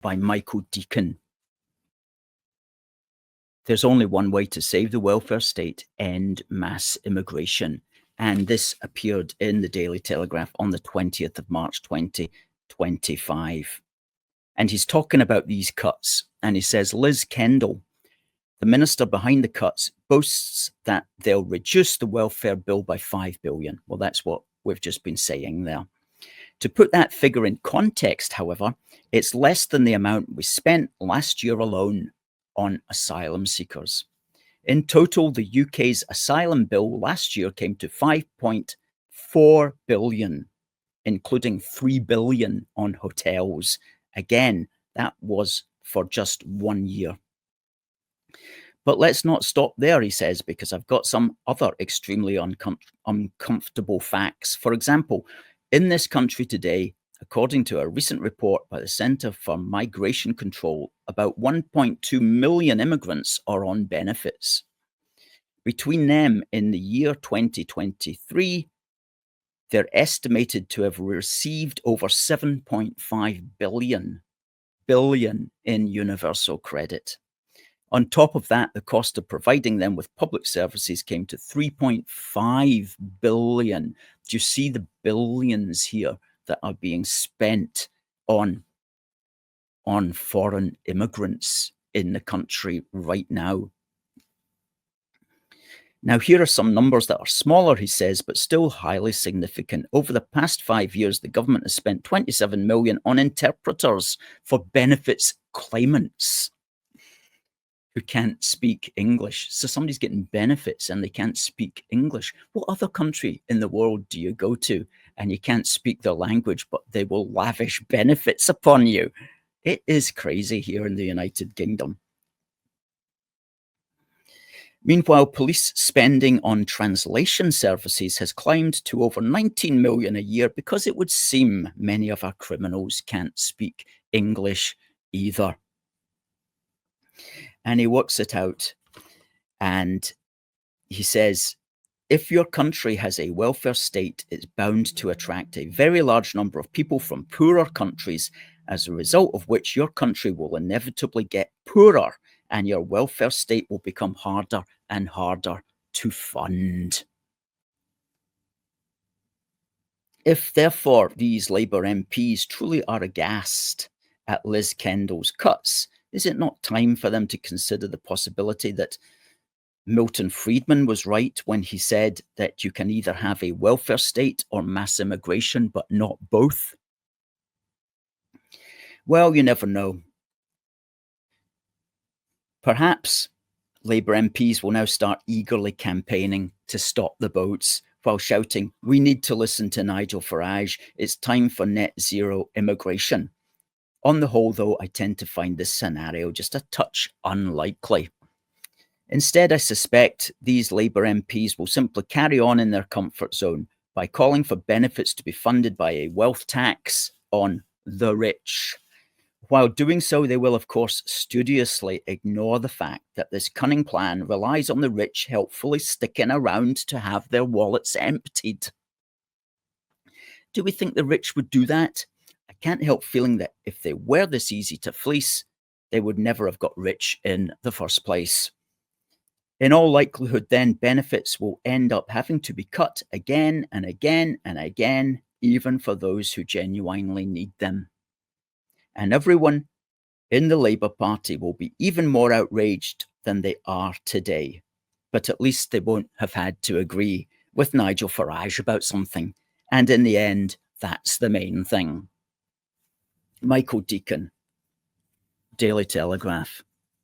by Michael Deacon. There's only one way to save the welfare state: end mass immigration. And this appeared in the Daily Telegraph on the 20th of March, 2025. And he's talking about these cuts. And he says, Liz Kendall, the minister behind the cuts, boasts that they'll reduce the welfare bill by $5 billion. Well, that's what we've just been saying there. To put that figure in context, however, it's less than the amount we spent last year alone on asylum seekers. In total, the UK's asylum bill last year came to $5.4 billion, including $3 billion on hotels. Again, that was for just 1 year. But let's not stop there, he says, because I've got some other extremely uncomfortable facts. For example, in this country today, according to a recent report by the Centre for Migration Control, about 1.2 million immigrants are on benefits. Between them, in the year 2023, they're estimated to have received over 7.5 billion in universal credit. On top of that, the cost of providing them with public services came to 3.5 billion. Do you see the billions here that are being spent on foreign immigrants in the country right now? Now, here are some numbers that are smaller, he says, but still highly significant. Over the past 5 years, the government has spent 27 million on interpreters for benefits claimants who can't speak English. So somebody's getting benefits and they can't speak English. What other country in the world do you go to and you can't speak their language, but they will lavish benefits upon you? It is crazy here in the United Kingdom. Meanwhile, police spending on translation services has climbed to over 19 million a year because it would seem many of our criminals can't speak English either. And he works it out, and he says, if your country has a welfare state, it's bound to attract a very large number of people from poorer countries, as a result of which your country will inevitably get poorer and your welfare state will become harder and harder to fund. If, therefore, these Labour MPs truly are aghast at Liz Kendall's cuts, is it not time for them to consider the possibility that Milton Friedman was right when he said that you can either have a welfare state or mass immigration, but not both? Well, you never know. Perhaps Labour MPs will now start eagerly campaigning to stop the boats while shouting, we need to listen to Nigel Farage. It's time for net zero immigration. On the whole, though, I tend to find this scenario just a touch unlikely. Instead, I suspect these Labour MPs will simply carry on in their comfort zone by calling for benefits to be funded by a wealth tax on the rich. While doing so, they will, of course, studiously ignore the fact that this cunning plan relies on the rich helpfully sticking around to have their wallets emptied. Do we think the rich would do that? I can't help feeling that if they were this easy to fleece, they would never have got rich in the first place. In all likelihood, then, benefits will end up having to be cut again and again and again, even for those who genuinely need them. And everyone in the Labour Party will be even more outraged than they are today. But at least they won't have had to agree with Nigel Farage about something. And in the end, that's the main thing. Michael Deacon, Daily Telegraph.